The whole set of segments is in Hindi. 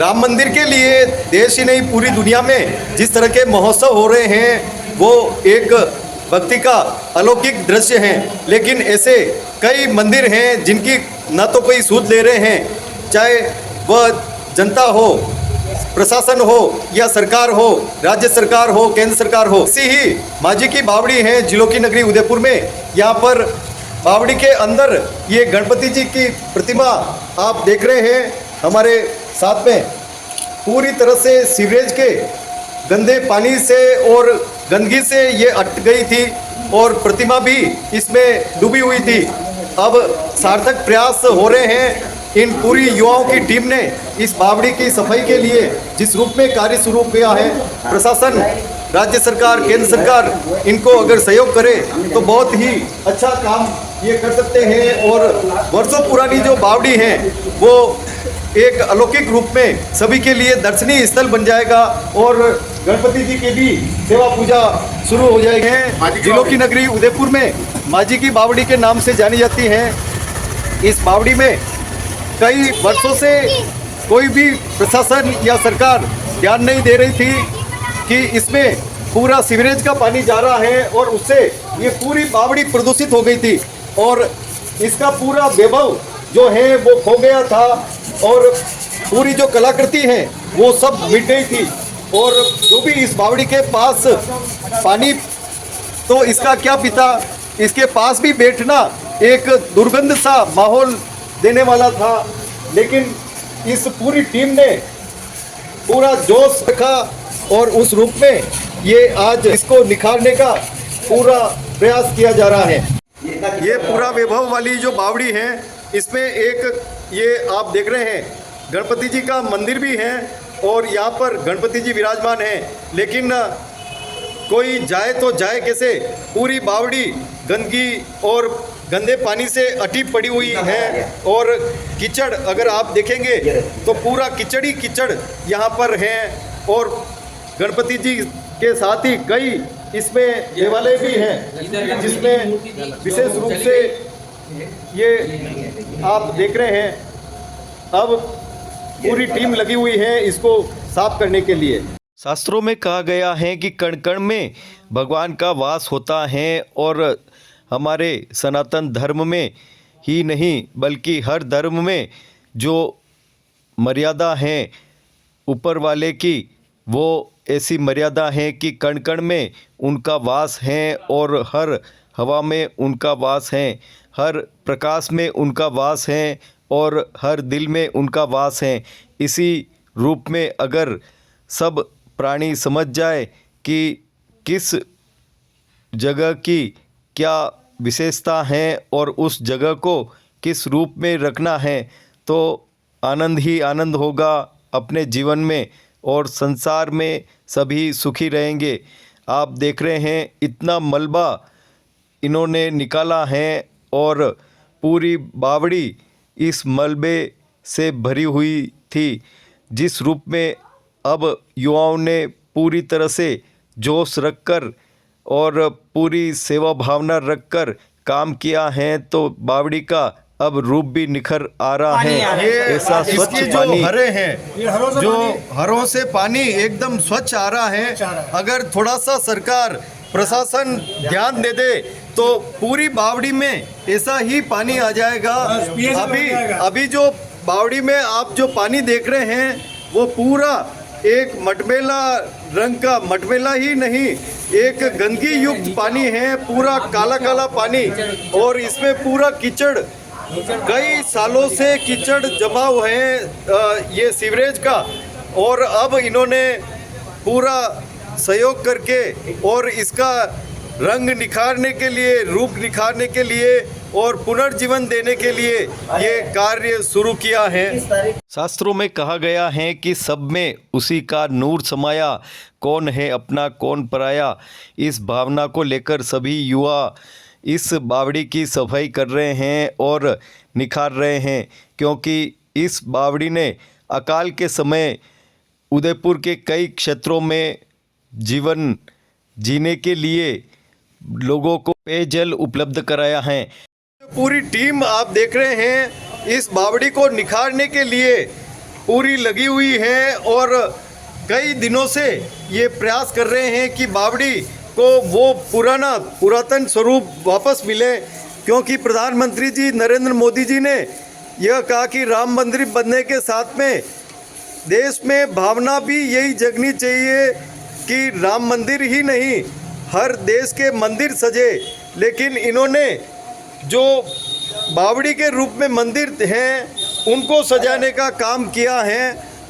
राम मंदिर के लिए देश ही नहीं पूरी दुनिया में जिस तरह के महोत्सव हो रहे हैं वो एक भक्ति का अलौकिक दृश्य है। लेकिन ऐसे कई मंदिर हैं जिनकी न तो कोई सूद ले रहे हैं, चाहे वह जनता हो, प्रशासन हो या सरकार हो, राज्य सरकार हो, केंद्र सरकार हो। ऐसी ही माझी की बावड़ी है जिलों की नगरी उदयपुर में। यहाँ पर बावड़ी के अंदर ये गणपति जी की प्रतिमा आप देख रहे हैं हमारे साथ में। पूरी तरह से सीवरेज के गंदे पानी से और गंदगी से ये अट गई थी और प्रतिमा भी इसमें डूबी हुई थी। अब सार्थक प्रयास हो रहे हैं। इन पूरी युवाओं की टीम ने इस बावड़ी की सफाई के लिए जिस रूप में कार्य शुरू किया है, प्रशासन, राज्य सरकार, केंद्र सरकार इनको अगर सहयोग करे तो बहुत ही अच्छा काम ये कर सकते हैं। और वर्षों पुरानी जो बावड़ी है वो एक अलौकिक रूप में सभी के लिए दर्शनीय स्थल बन जाएगा और गणपति जी की भी सेवा पूजा शुरू हो जाएगी। जिलों की नगरी उदयपुर में माझी की बावड़ी के नाम से जानी जाती है। इस बावड़ी में कई वर्षों से कोई भी प्रशासन या सरकार ध्यान नहीं दे रही थी कि इसमें पूरा सीवरेज का पानी जा रहा है और उससे ये पूरी बावड़ी प्रदूषित हो गई थी और इसका पूरा वैभव जो है वो खो गया था और पूरी जो कलाकृति है वो सब मिट गई थी। और जो भी इस बावड़ी के पास पानी, तो इसका क्या पीता, इसके पास भी बैठना एक दुर्गंध सा माहौल देने वाला था। लेकिन इस पूरी टीम ने पूरा जोश रखा और उस रूप में ये आज इसको निखारने का पूरा प्रयास किया जा रहा है। ये पूरा वैभव वाली जो बावड़ी है इसमें एक ये आप देख रहे हैं गणपति जी का मंदिर भी है और यहाँ पर गणपति जी विराजमान हैं। लेकिन कोई जाए तो जाए कैसे, पूरी बावड़ी गंदगी और गंदे पानी से अटी पड़ी हुई है और कीचड़ अगर आप देखेंगे तो पूरा कीचड़ ही कीचड़ यहाँ पर है। और गणपति जी के साथ ही कई इसमें देवालय भी हैं जिसमें विशेष रूप से ये आप देख रहे हैं। अब पूरी टीम लगी हुई है इसको साफ करने के लिए। शास्त्रों में कहा गया है कि कण कण में भगवान का वास होता है और हमारे सनातन धर्म में ही नहीं बल्कि हर धर्म में जो मर्यादा है ऊपर वाले की, वो ऐसी मर्यादा है कि कण कण में उनका वास है और हर हवा में उनका वास है, हर प्रकाश में उनका वास है और हर दिल में उनका वास है। इसी रूप में अगर सब प्राणी समझ जाए कि किस जगह की क्या विशेषता है और उस जगह को किस रूप में रखना है तो आनंद ही आनंद होगा अपने जीवन में और संसार में सभी सुखी रहेंगे। आप देख रहे हैं इतना मलबा इन्होंने निकाला है और पूरी बावड़ी इस मलबे से भरी हुई थी, जिस रूप में अब युवाओं ने पूरी तरह से जोश रखकर और पूरी सेवा भावना रखकर काम किया है तो बावड़ी का अब रूप भी निखर आ रहा है। ऐसा स्वच्छ जो पानी, हरे हैं, जो हरों से पानी एकदम स्वच्छ आ रहा है। अगर थोड़ा सा सरकार प्रशासन ध्यान दे दे तो पूरी बावड़ी में ऐसा ही पानी आ जाएगा। अभी जो बावड़ी में आप जो पानी देख रहे हैं वो पूरा एक मटमैला रंग का, मटमैला ही नहीं एक गंदगी युक्त पानी है, पूरा काला काला पानी और इसमें पूरा कीचड़, कई सालों से कीचड़ जमा हुए हैं ये सीवरेज का। और अब इन्होंने पूरा सहयोग करके और इसका रंग निखारने के लिए, रूप निखारने के लिए और पुनर्जीवन देने के लिए ये कार्य शुरू किया है। शास्त्रों में कहा गया है कि सब में उसी का नूर समाया, कौन है अपना कौन पराया। इस भावना को लेकर सभी युवा इस बावड़ी की सफाई कर रहे हैं और निखार रहे हैं, क्योंकि इस बावड़ी ने अकाल के समय उदयपुर के कई क्षेत्रों में जीवन जीने के लिए लोगों को पेयजल उपलब्ध कराया है। पूरी टीम आप देख रहे हैं इस बावड़ी को निखारने के लिए पूरी लगी हुई है और कई दिनों से ये प्रयास कर रहे हैं कि बावड़ी को वो पुरातन स्वरूप वापस मिले, क्योंकि प्रधानमंत्री जी नरेंद्र मोदी जी ने यह कहा कि राम मंदिर बनने के साथ में देश में भावना भी यही जगनी चाहिए कि राम मंदिर ही नहीं हर देश के मंदिर सजे। लेकिन इन्होंने जो बावड़ी के रूप में मंदिर हैं उनको सजाने का काम किया है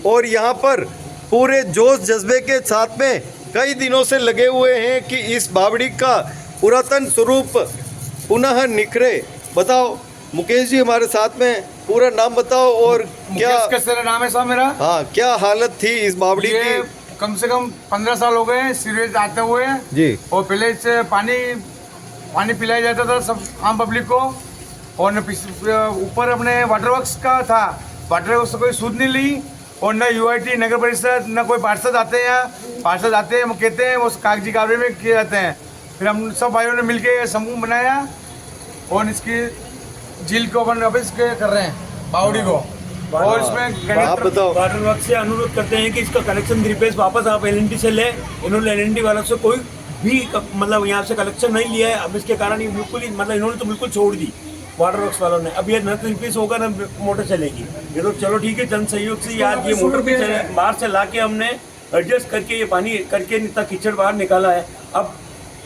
और यहाँ पर पूरे जोश जज्बे के साथ में कई दिनों से लगे हुए हैं कि इस बावड़ी का पुरातन स्वरूप पुनः निखरे। बताओ मुकेश जी हमारे साथ में, पूरा नाम बताओ और क्या मुकेश नाम है साहब मेरा। हाँ, क्या हालत थी इस बावड़ी की? कम से कम 15 साल हो गए सीवरेज आते हुए जी। और पहले से पानी पिलाया जाता था सब आम पब्लिक को, और न ऊपर अपने वाटर वर्क्स का था, वाटर वर्क्स कोई सूद नहीं ली, और न यूआईटी नगर परिषद न कोई पार्षद आते हैं, पार्षद आते हैं वो कहते हैं वो कागजी कार्रवाई में किए जाते हैं। फिर हम सब भाइयों ने मिलके समूह बनाया और इसकी झील को अपन वापस कर रहे हैं बावड़ी को, और इसमें आप बताओ। वाटर वर्क से अनुरोध करते हैं कि इसका कलेक्शन रिपेस वापस आप एलएनटी से ले। इन्होंने एलएनटी वालों से कोई भी मतलब यहाँ से कलेक्शन नहीं लिया है। अब इसके कारण ये बिल्कुल ही मतलब इन्होंने तो बिल्कुल छोड़ दी वाटर वर्क्स वालों ने। अब ये न रिपेस होगा ना मोटर चलेगी। ये तो चलो ठीक है, जन सहयोग से यार ये मोटर भी बाहर से ला के हमने एडजस्ट करके ये पानी करके इतना कीचड़ बाहर निकाला है। अब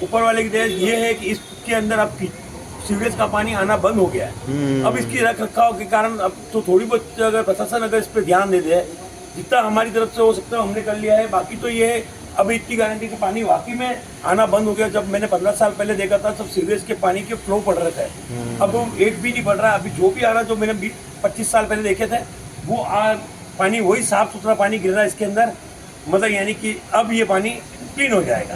ऊपर वाले की दया ये है कि इसके अंदर अब सीवरेज का पानी आना बंद हो गया है। अब इसकी रख रखाव के कारण अब तो थोड़ी बहुत अगर प्रशासन अगर इस पर ध्यान दे दे, जितना हमारी तरफ से हो सकता है हमने कर लिया है। बाकी तो ये है अब इतनी गारंटी कि पानी वाकई में आना बंद हो गया। जब मैंने 15 साल पहले देखा था सब सीवरेज के पानी के फ्लो पड़ रहे थे, अब वो एक भी नहीं पड़ रहा है। अभी जो भी आ रहा जो मैंने 25 साल पहले देखे थे वो पानी वही साफ सुथरा पानी गिर रहा है इसके अंदर, मतलब यानी कि अब ये पानी क्लीन हो जाएगा।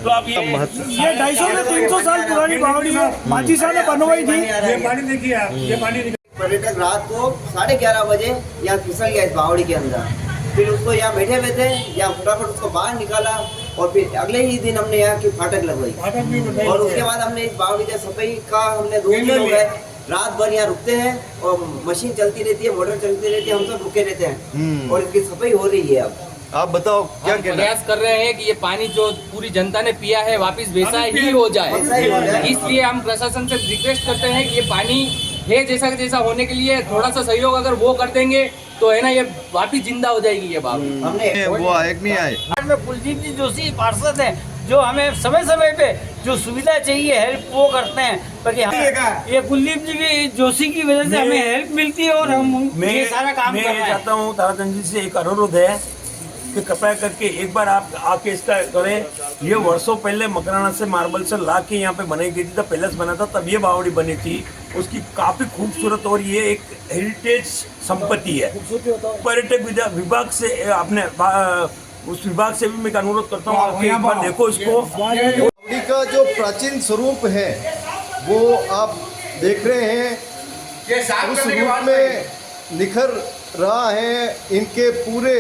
तो आप ये 250 से 300 साल पुरानी बावड़ी है, माची साहब ने बनवाई थी। ये पानी देखिए आप, ये पानी पर्यटक रात को 11:30 बजे यहाँ फिसल गया इस बावड़ी के अंदर। फिर उसको यहाँ बैठे हुए थे, यहाँ फटाफट उसको बाहर निकाला और फिर अगले ही दिन हमने यहाँ की फाटक लगवाई। और उसके बाद हमने इस बावड़ी के सफाई का हमने 2 दिन हो गए, रात भर यहाँ रुकते हैं और मशीन चलती रहती है, मोटर चलती रहती है, हम सब रुके रहते हैं और इसकी सफाई हो रही है। अब आप बताओ क्या कहना है? प्रयास कर रहे हैं कि ये पानी जो पूरी जनता ने पिया है वापस वैसा ही हो जाए। इसलिए हम प्रशासन से रिक्वेस्ट करते हैं कि ये पानी है जैसा जैसा होने के लिए थोड़ा सा सहयोग अगर वो कर देंगे तो है ना ये वापस जिंदा हो जाएगी ये बात। हमने वो आए कि नहीं आए? आज में कुलदीप जी जोशी पार्षद हैं जो हमें समय समय पे जो सुविधा चाहिए हेल्प वो करते हैं। पर ये कुलदीप जी जोशी की वजह से हमें हेल्प मिलती है और हम ये सारा काम कर रहे हैं। चाहता हूँ ताराचंद जी से एक अनुरोध है कि कृपया करके एक बार आप आके इसका करें। ये वर्षों पहले मकराना से मार्बल से ला के यहाँ पे बनाई गई थी, तब पैलेस बना था, तब ये बावड़ी बनी थी। उसकी काफी खूबसूरत और ये एक हेरिटेज संपत्ति है। पर्यटक विभाग से आपने उस विभाग से भी मैं अनुरोध करता हूँ आप एक बार देखो इसको। बावड़ी का जो प्राचीन स्वरूप है वो आप देख रहे हैं, उस रूप में निखर रहा है इनके पूरे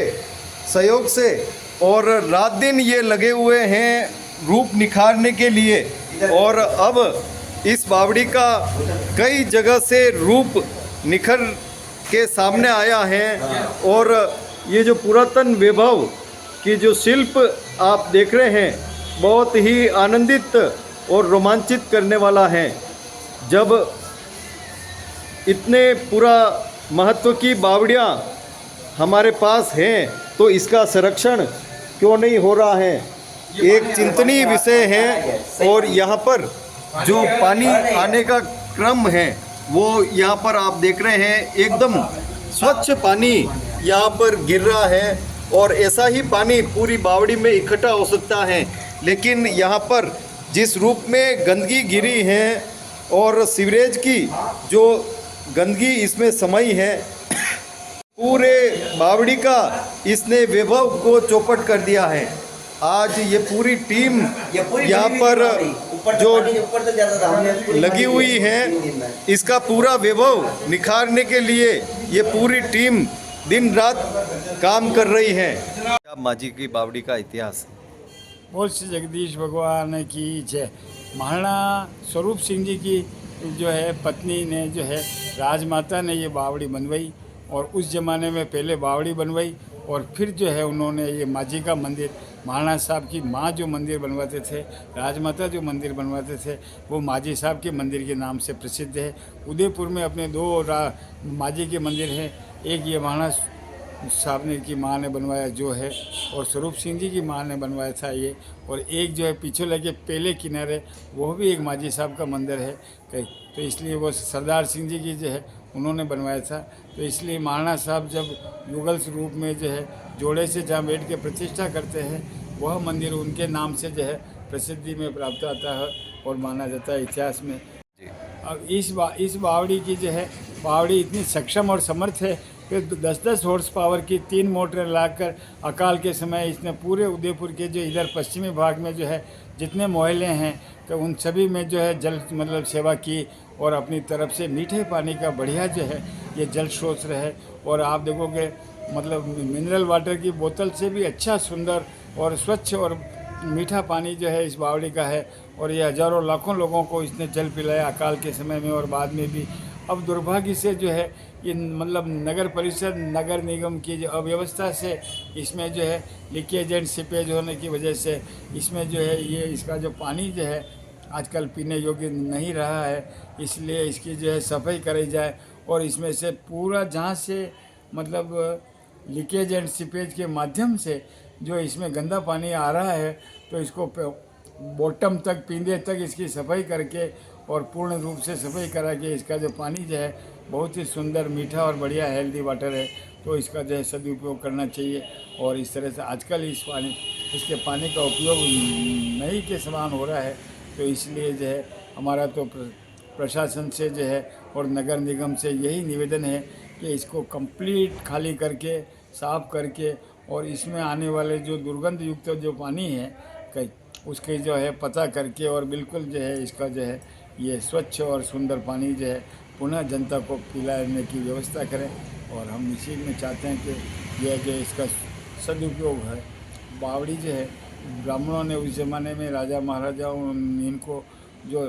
सहयोग से, और रात दिन ये लगे हुए हैं रूप निखारने के लिए। और अब इस बावड़ी का कई जगह से रूप निखर के सामने आया है और ये जो पुरातन वैभव की जो शिल्प आप देख रहे हैं बहुत ही आनंदित और रोमांचित करने वाला है। जब इतने पूरा महत्व की बावड़ियाँ हमारे पास हैं तो इसका संरक्षण क्यों नहीं हो रहा है, एक चिंतनीय विषय है। और यहाँ पर जो पानी आने का क्रम है वो यहाँ पर आप देख रहे हैं एकदम स्वच्छ पानी यहाँ पर गिर रहा है और ऐसा ही पानी पूरी बावड़ी में इकट्ठा हो सकता है। लेकिन यहाँ पर जिस रूप में गंदगी गिरी है और सीवरेज की जो गंदगी इसमें समाई है, पूरे बावड़ी का इसने वैभव को चौपट कर दिया है। आज ये पूरी टीम यहाँ पर जो लगी हुई है इसका पूरा वैभव निखारने के लिए ये पूरी टीम दिन रात काम कर रही है। माझी की बावड़ी का इतिहास बोल श्री जगदीश भगवान की जय। महाराणा स्वरूप सिंह जी की जो है पत्नी ने जो है राजमाता ने ये बावड़ी बनवाई और उस ज़माने में पहले बावड़ी बनवाई और फिर जो है उन्होंने ये माझी का मंदिर, महाराणा साहब की माँ जो मंदिर बनवाते थे, राजमाता जो मंदिर बनवाते थे, वो माझी साहब के मंदिर के नाम से प्रसिद्ध है। उदयपुर में अपने दो माझी के मंदिर हैं, एक ये महाराणा साहब ने की माँ ने बनवाया जो है, और स्वरूप सिंह जी की माँ ने बनवाया था ये, और एक जो है पीछे लगे पहले किनारे वो भी एक माझी साहब का मंदिर है कहीं, तो इसलिए वो सरदार सिंह जी की जो है उन्होंने बनवाया था। तो इसलिए महाराणा साहब जब युगल रूप में जो है जोड़े से जहाँ बैठ के प्रतिष्ठा करते हैं, वह मंदिर उनके नाम से जो है प्रसिद्धि में प्राप्त आता है और माना जाता है इतिहास में। अब इस बावड़ी की जो है, बावड़ी इतनी सक्षम और समर्थ है कि 10-10 हॉर्स पावर की 3 मोटरें लाकर अकाल के समय इसने पूरे उदयपुर के जो इधर पश्चिमी भाग में जो है जितने मोहल्ले हैं तो उन सभी में जो है जल मतलब सेवा की, और अपनी तरफ से मीठे पानी का बढ़िया जो है ये जल स्रोत रहे। और आप देखोगे मतलब मिनरल वाटर की बोतल से भी अच्छा, सुंदर और स्वच्छ और मीठा पानी जो है इस बावड़ी का है, और ये हज़ारों लाखों लोगों को इसने जल पिलाया अकाल के समय में और बाद में भी। अब दुर्भाग्य से जो है ये मतलब नगर परिषद, नगर निगम की जो अव्यवस्था से इसमें जो है लीकेज एंड सीपेज होने की वजह से इसमें जो है ये इसका जो पानी जो है आजकल पीने योग्य नहीं रहा है, इसलिए इसकी जो है सफाई कराई जाए, और इसमें से पूरा जहाँ से मतलब लीकेज एंड सीपेज के माध्यम से जो इसमें गंदा पानी आ रहा है तो इसको बॉटम तक, पींदे तक इसकी सफाई करके और पूर्ण रूप से सफाई करा के इसका जो पानी जो है बहुत ही सुंदर, मीठा और बढ़िया हेल्दी वाटर है, तो इसका जो है सदुपयोग करना चाहिए। और इस तरह से आजकल इसके पानी का उपयोग नहीं के समान हो रहा है, तो इसलिए जो है हमारा तो प्रशासन से जो है और नगर निगम से यही निवेदन है कि इसको कंप्लीट खाली करके, साफ़ करके, और इसमें आने वाले जो दुर्गंध युक्त जो पानी है कई उसके जो है पता करके और बिल्कुल जो है इसका जो है ये स्वच्छ और सुंदर पानी जो है पुनः जनता को पिलाने की व्यवस्था करें। और हम इसी में चाहते हैं कि यह जो इसका सदुपयोग है, बावड़ी जो है ब्राह्मणों ने उस ज़माने में राजा महाराजाओं इनको जो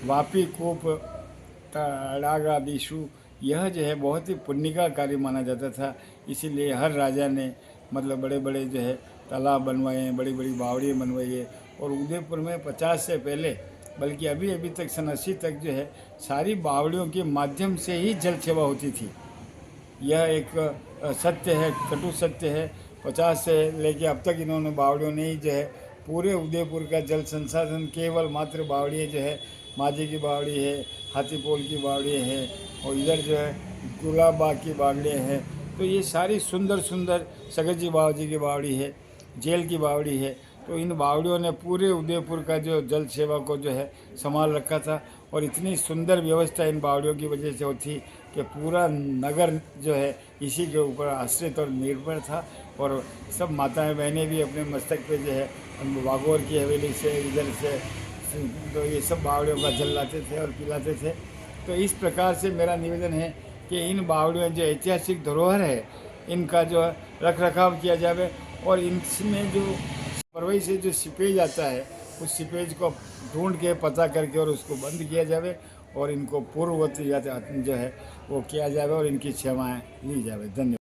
वापी कूप तड़ागा दिशु, यह जो है बहुत ही पुण्य का कार्य माना जाता था, इसीलिए हर राजा ने मतलब बड़े बड़े जो है तालाब बनवाए हैं, बड़ी बड़ी बावड़ियाँ बनवाई है। और उदयपुर में 50 से पहले बल्कि अभी तक सन 80 तक जो है सारी बावड़ियों के माध्यम से ही जल सेवा होती थी। यह एक सत्य है, कटु सत्य है। 50 से लेके अब तक इन्होंने बावड़ियों ने ही जो है पूरे उदयपुर का जल संसाधन केवल मात्र बावड़ी जो है, माझी की बावड़ी है, हाथीपोल की बावड़ी है, और इधर जो है गुलाब बाग की बावड़ियाँ हैं। तो ये सारी सुंदर सुंदर सगजी बाबूजी की बावड़ी है, जेल की बावड़ी है। तो इन बावड़ियों ने पूरे उदयपुर का जो जल सेवा को जो है संभाल रखा था, और इतनी सुंदर व्यवस्था इन बावड़ियों की वजह से होती कि पूरा नगर जो है इसी के ऊपर आश्रित और निर्भर था। और सब माताएं बहनें भी अपने मस्तक पे जो है वागोर की हवेली से इधर से तो ये सब बावड़ियों का जल लाते थे और पिलाते थे। तो इस प्रकार से मेरा निवेदन है कि इन बावड़ियों जो ऐतिहासिक धरोहर है इनका जो रख रखाव किया जाए, और इनमें जो परवई से जो सीपेज आता है उस सीपेज को ढूंढ के पता करके और उसको बंद किया जाए, और इनको पूर्ववत जो है वो किया जाए और इनकी सेवाएं ली जाए। धन्यवाद।